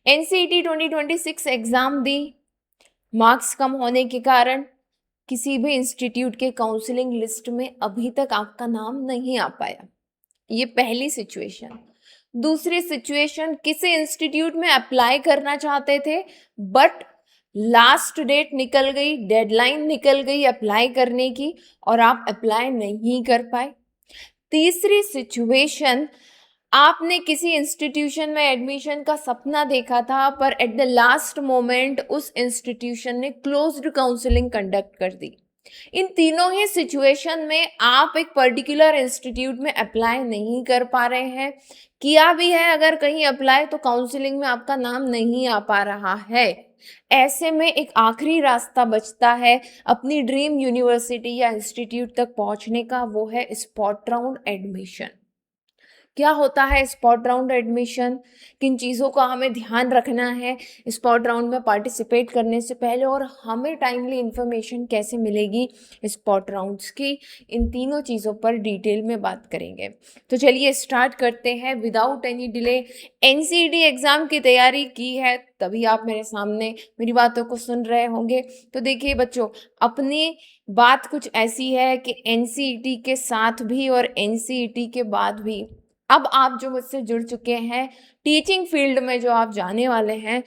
NCET 2026 exam दी, marks कम होने के कारण किसी भी इंस्टीट्यूट के काउंसलिंग लिस्ट में अभी तक आपका नाम नहीं आ पाया। ये पहली सिचुएशन। दूसरी सिचुएशन, किसी इंस्टीट्यूट में अप्लाई करना चाहते थे बट लास्ट डेट निकल गई, डेडलाइन निकल गई अप्लाई करने की और आप अप्लाई नहीं कर पाए। तीसरी सिचुएशन, आपने किसी इंस्टीट्यूशन में एडमिशन का सपना देखा था पर एट द लास्ट मोमेंट उस इंस्टीट्यूशन ने क्लोज्ड काउंसलिंग कंडक्ट कर दी। इन तीनों ही सिचुएशन में आप एक पर्टिकुलर इंस्टीट्यूट में अप्लाई नहीं कर पा रहे हैं, किया भी है अगर कहीं अप्लाई तो काउंसलिंग में आपका नाम नहीं आ पा रहा है। ऐसे में एक आखिरी रास्ता बचता है अपनी ड्रीम यूनिवर्सिटी या इंस्टीट्यूट तक पहुंचने का, वो है स्पॉट राउंड एडमिशन। क्या होता है स्पॉट राउंड एडमिशन, किन चीज़ों का हमें ध्यान रखना है स्पॉट राउंड में पार्टिसिपेट करने से पहले, और हमें टाइमली इंफॉर्मेशन कैसे मिलेगी स्पॉट राउंड्स की, इन तीनों चीज़ों पर डिटेल में बात करेंगे। तो चलिए स्टार्ट करते हैं without any delay. NCET exam की तैयारी की है तभी आप मेरे सामने मेरी बातों को सुन रहे होंगे। तो देखिए बच्चों, अपनी बात कुछ ऐसी है कि एनसीईटी के साथ भी और एनसीईटी के बाद भी अब आप जो मुझसे जुड़ चुके हैं टीचिंग फील्ड में, जो आप जाने वाले हैं,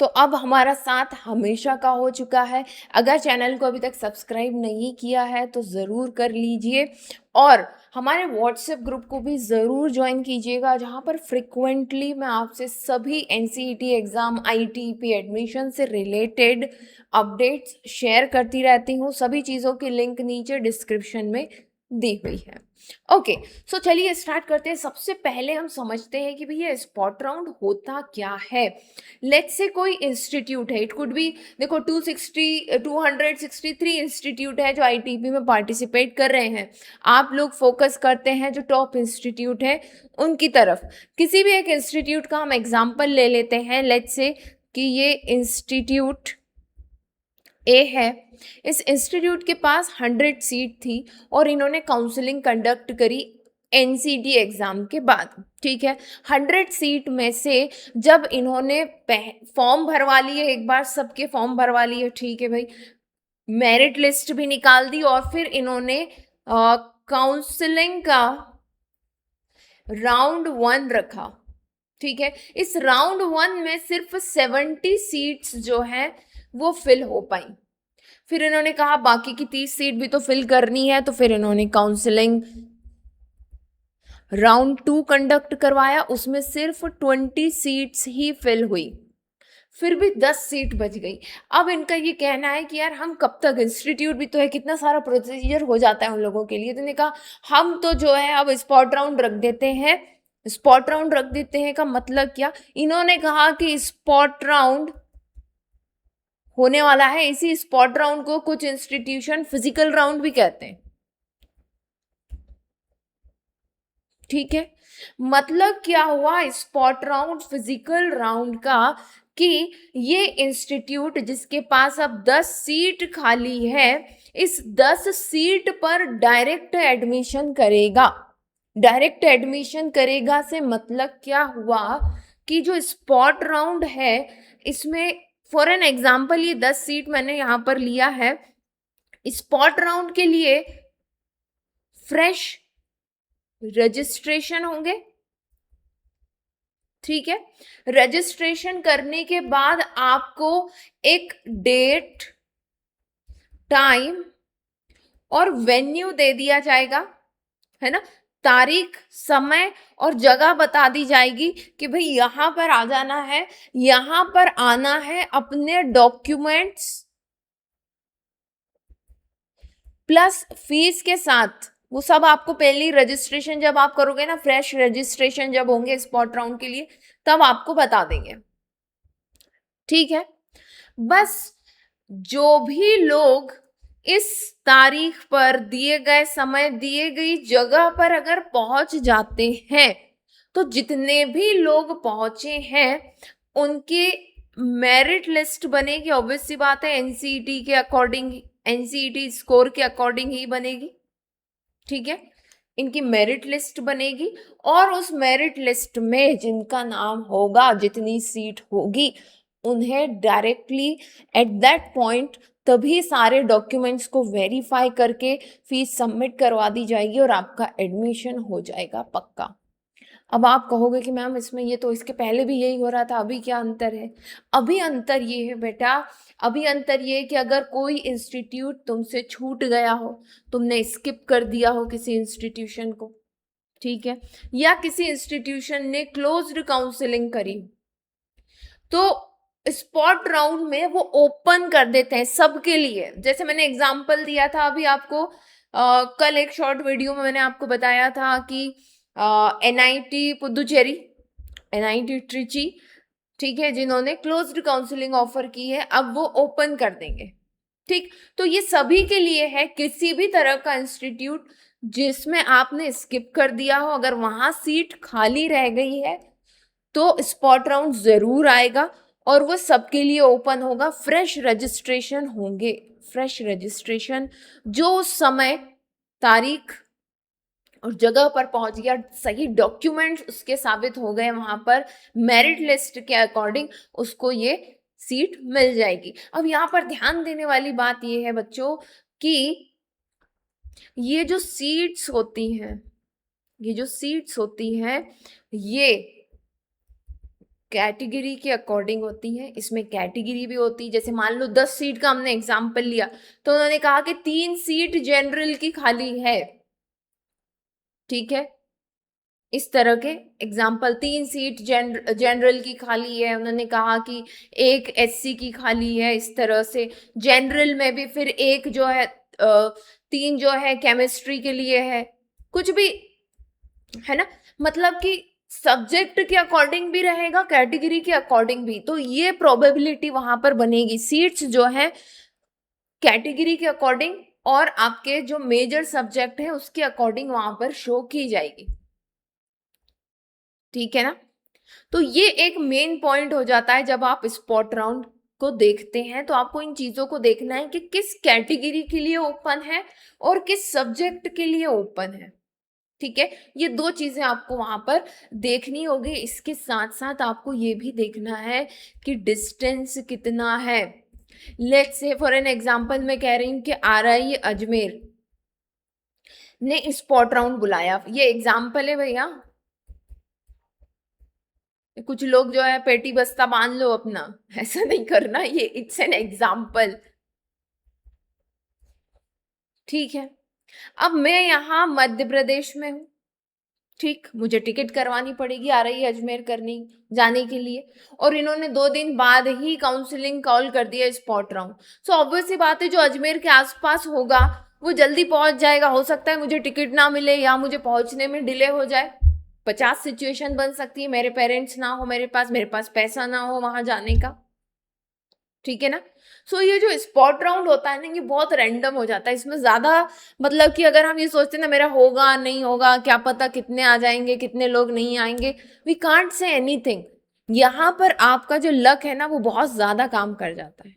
तो अब हमारा साथ हमेशा का हो चुका है। अगर चैनल को अभी तक सब्सक्राइब नहीं किया है तो ज़रूर कर लीजिए और हमारे व्हाट्सएप ग्रुप को भी ज़रूर ज्वाइन कीजिएगा, जहाँ पर फ्रिक्वेंटली मैं आपसे सभी एनसीईटी एग्ज़ाम, आईटीईपी एडमिशन से रिलेटेड अपडेट्स शेयर करती रहती हूँ। सभी चीज़ों की लिंक नीचे डिस्क्रिप्शन में दी हुई है। ओके, सो चलिए स्टार्ट करते हैं। सबसे पहले हम समझते हैं कि भैया स्पॉट राउंड होता क्या है। लेट्स से कोई इंस्टीट्यूट है, इट कुड बी, देखो 263 इंस्टीट्यूट है जो आईटीपी में पार्टिसिपेट कर रहे हैं। आप लोग फोकस करते हैं जो टॉप इंस्टीट्यूट है उनकी तरफ। किसी भी एक इंस्टीट्यूट का हम एग्जाम्पल ले लेते हैं। लेट्स से कि ये इंस्टीट्यूट ए है। इस इंस्टीट्यूट के पास 100 सीट थी और इन्होंने काउंसलिंग कंडक्ट करी एनसीटी एग्जाम के बाद। ठीक है, 100 सीट में से जब इन्होंने फॉर्म भरवा लिए, एक बार सबके फॉर्म भरवा लिए, ठीक है भाई, मेरिट लिस्ट भी निकाल दी और फिर इन्होंने काउंसलिंग का राउंड 1 रखा। ठीक है, इस राउंड 1 में सिर्फ 70 सीट्स जो है वो फिल हो पाई। फिर इन्होंने कहा बाकी की 30 सीट भी तो फिल करनी है, तो फिर इन्होंने काउंसलिंग राउंड 2 कंडक्ट करवाया, उसमें सिर्फ 20 सीट्स ही फिल हुई, फिर भी 10 सीट बच गई। अब इनका ये कहना है कि यार हम कब तक, इंस्टीट्यूट भी तो है, कितना सारा प्रोसीजर हो जाता है उन लोगों के लिए। तो इन्होंने कहा हम तो जो है अब स्पॉट राउंड रख देते हैं। स्पॉट राउंड रख देते हैं का मतलब क्या, इन्होंने कहा कि स्पॉट राउंड होने वाला है। इसी स्पॉट राउंड को कुछ इंस्टीट्यूशन फिजिकल राउंड भी कहते हैं। ठीक है, मतलब क्या हुआ स्पॉट राउंड फिजिकल राउंड का, कि ये इंस्टीट्यूट जिसके पास अब 10 सीट खाली है, इस 10 सीट पर डायरेक्ट एडमिशन करेगा। डायरेक्ट एडमिशन करेगा से मतलब क्या हुआ कि जो स्पॉट राउंड है इसमें फॉर एन एग्जाम्पल ये 10 सीट मैंने यहां पर लिया है। स्पॉट राउंड के लिए फ्रेश रजिस्ट्रेशन होंगे। ठीक है, रजिस्ट्रेशन करने के बाद आपको एक डेट, टाइम और वेन्यू दे दिया जाएगा, है ना, तारीख, समय और जगह बता दी जाएगी कि भाई यहां पर आ जाना है, यहां पर आना है, अपने डॉक्यूमेंट्स प्लस फीस के साथ। वो सब आपको पहली रजिस्ट्रेशन जब आप करोगे ना, फ्रेश रजिस्ट्रेशन जब होंगे स्पॉट राउंड के लिए, तब आपको बता देंगे। ठीक है, बस जो भी लोग इस तारीख पर, दिए गए समय, दिए गई जगह पर अगर पहुंच जाते हैं, तो जितने भी लोग पहुंचे हैं उनकी मेरिट लिस्ट बनेगी। ऑब्वियस सी बात है, एनसीईटी के अकॉर्डिंग, एनसीईटी स्कोर के अकॉर्डिंग ही बनेगी। ठीक है, इनकी मेरिट लिस्ट बनेगी और उस मेरिट लिस्ट में जिनका नाम होगा, जितनी सीट होगी, उन्हें डायरेक्टली एट दैट पॉइंट तभी सारे डॉक्यूमेंट्स को वेरीफाई करके फीस सबमिट करवा दी जाएगी और आपका एडमिशन हो जाएगा पक्का। अब आप कहोगे कि मैम इसमें ये तो इसके पहले भी यही हो रहा था, अभी क्या अंतर है? अभी अंतर ये है बेटा, अभी अंतर ये है कि अगर कोई इंस्टीट्यूट तुमसे छूट गया हो, तुमने स्किप कर दिया हो किसी इंस्टीट्यूशन को, ठीक है, या किसी इंस्टीट्यूशन ने क्लोज्ड काउंसलिंग करी, तो स्पॉट राउंड में वो ओपन कर देते हैं सबके लिए। जैसे मैंने एग्जांपल दिया था अभी आपको, कल एक शॉर्ट वीडियो में मैंने आपको बताया था कि एनआईटी पुदुचेरी, एनआईटी ट्रिची, ठीक है, जिन्होंने क्लोज्ड काउंसलिंग ऑफर की है, अब वो ओपन कर देंगे। ठीक, तो ये सभी के लिए है। किसी भी तरह का इंस्टीट्यूट जिसमें आपने स्किप कर दिया हो, अगर वहां सीट खाली रह गई है तो स्पॉट राउंड जरूर आएगा और वो सबके लिए ओपन होगा। फ्रेश रजिस्ट्रेशन होंगे, फ्रेश रजिस्ट्रेशन, जो उस समय तारीख और जगह पर पहुंच गया, सही डॉक्यूमेंट्स उसके साबित हो गए वहां पर मेरिट लिस्ट के अकॉर्डिंग, उसको ये सीट मिल जाएगी। अब यहाँ पर ध्यान देने वाली बात ये है बच्चों कि ये जो सीट्स होती हैं, ये जो सीट्स होती हैं, ये कैटेगरी के अकॉर्डिंग होती है। इसमें कैटेगरी भी होती है, जैसे मान लो 10 सीट का हमने एग्जाम्पल लिया, तो उन्होंने कहा कि 3 सीट जनरल की खाली है, ठीक है, इस तरह के एग्जाम्पल, 3 सीट जनरल की खाली है, उन्होंने कहा कि 1 एससी की खाली है, इस तरह से जनरल में भी फिर 1 जो है 3 जो है केमिस्ट्री के लिए है, कुछ भी है ना, मतलब कि सब्जेक्ट के अकॉर्डिंग भी रहेगा, कैटेगरी के अकॉर्डिंग भी। तो ये प्रोबेबिलिटी वहां पर बनेगी, सीट्स जो है कैटेगरी के अकॉर्डिंग और आपके जो मेजर सब्जेक्ट है उसके अकॉर्डिंग वहां पर शो की जाएगी, ठीक है ना। तो ये एक मेन पॉइंट हो जाता है जब आप स्पॉट राउंड को देखते हैं, तो आपको इन चीजों को देखना है कि किस कैटेगरी के लिए ओपन है और किस सब्जेक्ट के लिए ओपन है, ठीक है। ये 2 चीजें आपको वहां पर देखनी होगी। इसके साथ साथ आपको ये भी देखना है कि डिस्टेंस कितना है। Let's say for an example मैं कह रही हूँ कि आरआई अजमेर ने स्पॉट राउंड बुलाया, ये एग्जांपल है भैया, कुछ लोग जो है पेटी बस्ता बांध लो अपना, ऐसा नहीं करना, ये इट्स एन एग्जाम्पल, ठीक है। अब मैं यहाँ मध्य प्रदेश में हूँ, ठीक, मुझे टिकट करवानी पड़ेगी आ रही है अजमेर करने जाने के लिए, और इन्होंने 2 दिन बाद ही काउंसलिंग कॉल कर दिया स्पॉट राउंड। सो ऑब्वियस सी बात है जो अजमेर के आसपास होगा वो जल्दी पहुंच जाएगा। हो सकता है मुझे टिकट ना मिले या मुझे पहुंचने में डिले हो जाए, 50 सिचुएशन बन सकती है, मेरे पेरेंट्स ना हो मेरे पास पैसा ना हो वहां जाने का, ठीक है ना। सो ये जो स्पॉट राउंड होता है ना, ये बहुत रैंडम हो जाता है, इसमें ज्यादा मतलब कि अगर हम ये सोचते हैं ना मेरा होगा नहीं होगा, क्या पता कितने आ जाएंगे कितने लोग नहीं आएंगे, वी कांट से एनीथिंग। यहाँ पर आपका जो लक है ना वो बहुत ज्यादा काम कर जाता है।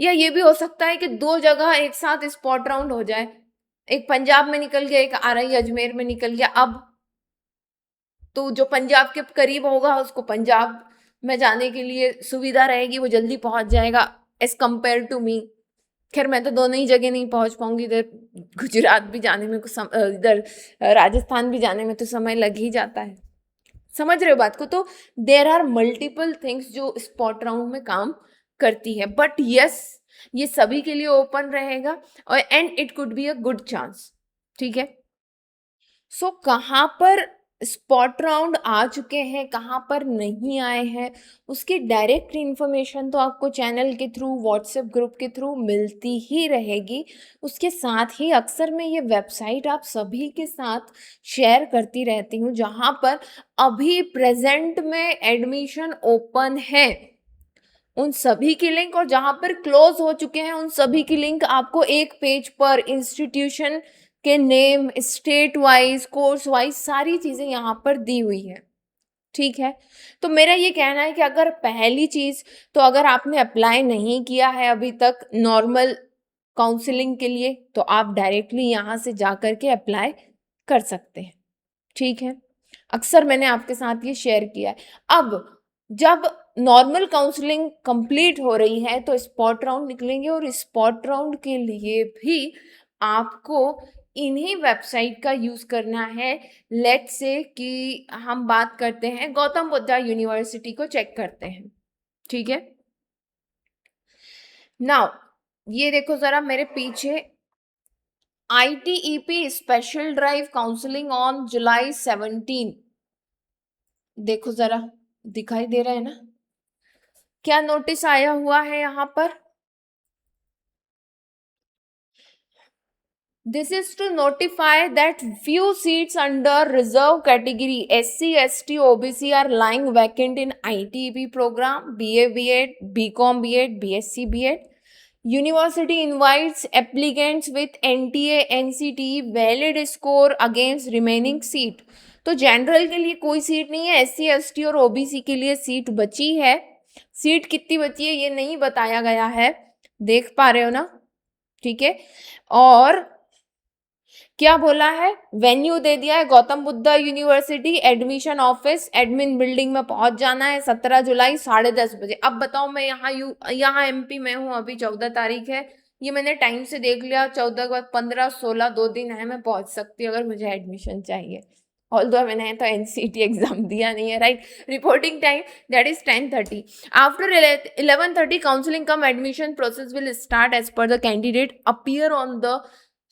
या ये भी हो सकता है कि 2 जगह एक साथ स्पॉट राउंड हो जाए, एक पंजाब में निकल गया, एक आरआई अजमेर में निकल गया। अब तो जो पंजाब के करीब होगा उसको पंजाब में जाने के लिए सुविधा रहेगी, वो जल्दी पहुंच जाएगा एज कंपेयर टू मी। खैर मैं तो दोनों ही जगह नहीं पहुंच पाऊंगी, इधर गुजरात भी जाने में कुछ इधर राजस्थान भी जाने में तो समय लग ही जाता है, समझ रहे हो बात को। तो देर आर मल्टीपल थिंग्स जो स्पॉट राउंड में काम करती है, बट यस ये सभी के लिए ओपन रहेगा और and it could be a good chance, ठीक है। सो कहाँ पर स्पॉट राउंड आ चुके हैं, कहाँ पर नहीं आए हैं, उसकी डायरेक्ट इन्फॉर्मेशन तो आपको चैनल के थ्रू, व्हाट्सएप ग्रुप के थ्रू मिलती ही रहेगी। उसके साथ ही अक्सर मैं ये वेबसाइट आप सभी के साथ शेयर करती रहती हूँ जहाँ पर अभी प्रेजेंट में एडमिशन ओपन है उन सभी की लिंक, और जहाँ पर क्लोज हो चुके हैं उन सभी की लिंक आपको एक पेज पर इंस्टीट्यूशन के name, state wise, course wise सारी चीजें यहाँ पर दी हुई है, ठीक है। तो मेरा ये कहना है कि अगर पहली चीज तो अगर आपने अप्लाई नहीं किया है अभी तक नॉर्मल काउंसलिंग के लिए, तो आप डायरेक्टली यहाँ से जा करके अप्लाई कर सकते हैं। ठीक है, अक्सर मैंने आपके साथ ये शेयर किया है। अब जब नॉर्मल काउंसलिंग कंप्लीट हो रही है तो स्पॉट राउंड निकलेंगे, और स्पॉट राउंड के लिए भी आपको इन्हीं वेबसाइट का यूज करना है। लेट्स से कि हम बात करते हैं गौतम बुद्धा यूनिवर्सिटी को चेक करते हैं। ठीक है, नाउ ये देखो जरा मेरे पीछे, ITEP special drive counselling on July 17। देखो जरा, दिखाई दे रहा है ना, क्या नोटिस आया हुआ है यहाँ पर? This is to notify that few seats under reserve category SC, ST, OBC are lying vacant in ITEP program, BA, B.Ed, BCom, B.Ed, BSc, B.Ed. University invites applicants with NTA, NCTE valid score against remaining seat. तो general के लिए कोई seat नहीं है, SC, ST और OBC के लिए seat बची है। सीट कितनी बची है ये नहीं बताया गया है, देख पा रहे हो ना? ठीक है, और क्या बोला है, वेन्यू दे दिया है Gautam Buddha university, admission office, admin building में पहुंच जाना है 17 जुलाई 10:30 बजे। अब बताओ, मैं यहाँ MP में हूँ, अभी 14 तारीख है, ये मैंने टाइम से देख लिया, 14 के बाद 15, 16, 2 दिन है, मैं पहुंच सकती हूँ अगर मुझे एडमिशन चाहिए। ऑल्दो मैंने तो NCT एग्जाम दिया नहीं है, right. Reporting time that is 10:30। After 11:30 counselling cum admission process will start as per the candidate appear on the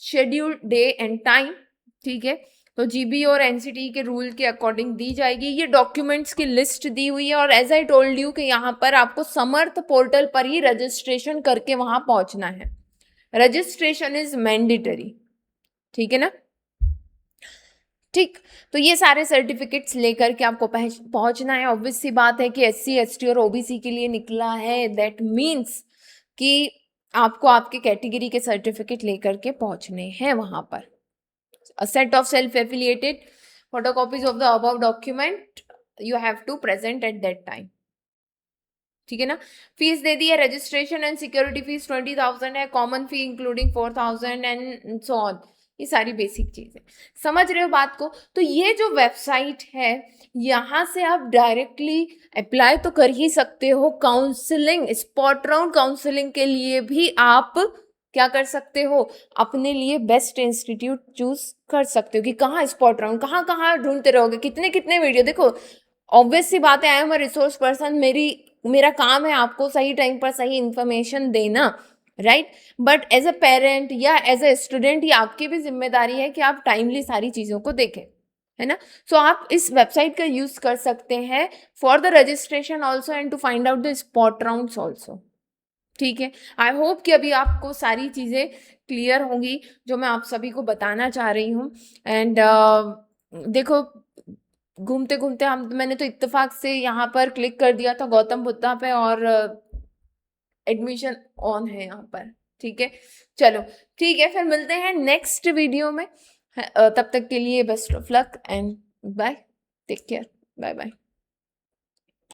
scheduled day and time. ठीक है, तो GB और NCT के रूल के अकॉर्डिंग दी जाएगी। ये डॉक्यूमेंट्स की लिस्ट दी हुई है, और एज आई टोल्ड यू कि यहाँ पर आपको समर्थ पोर्टल पर ही रजिस्ट्रेशन करके वहां पहुंचना है। रजिस्ट्रेशन इज मैंडेटरी, ठीक है ना? ठीक, तो ये सारे सर्टिफिकेट्स लेकर के आपको पहुंचना है। ऑब्वियस सी बात है कि SC, ST और OBC के लिए निकला है, दैट मीन्स कि आपको आपके कैटेगरी के सर्टिफिकेट लेकर के पहुंचने हैं वहां पर। A set of self-affiliated photocopies of the above document you have to present at that time। ठीक है ना? फीस दे दी है, रजिस्ट्रेशन एंड सिक्योरिटी फीस 20,000 है, common fee including 4,000 and so on. ये सारी बेसिक चीजें समझ रहे हो बात को? तो ये जो वेबसाइट है, यहाँ से आप डायरेक्टली अप्लाई तो कर ही सकते हो। काउंसलिंग, स्पॉट राउंड काउंसलिंग के लिए भी आप क्या कर सकते हो, अपने लिए बेस्ट इंस्टीट्यूट चूज कर सकते हो कि कहाँ स्पॉट राउंड, कहाँ कहाँ ढूंढते रहोगे, कितने कितने वीडियो। देखो ऑब्वियस सी बात है, I am a resource person, मेरा काम है आपको सही टाइम पर सही इंफॉर्मेशन देना, right. But as a parent या एज अ स्टूडेंट, ये आपकी भी जिम्मेदारी है कि आप टाइमली सारी चीज़ों को देखें, है ना? सो आप इस वेबसाइट का यूज कर सकते हैं for the registration also and to find out the spot rounds also. ठीक है, आई होप कि अभी आपको सारी चीज़ें क्लियर होंगी जो मैं आप सभी को बताना चाह रही हूँ। एंड देखो, घूमते घूमते मैंने तो इत्तेफाक से यहाँ पर क्लिक कर दिया था गौतम बुद्धा पे, और एडमिशन ऑन है यहाँ पर। ठीक है, चलो ठीक है, फिर मिलते हैं नेक्स्ट वीडियो में। तब तक के लिए best of luck and bye, take care, bye bye.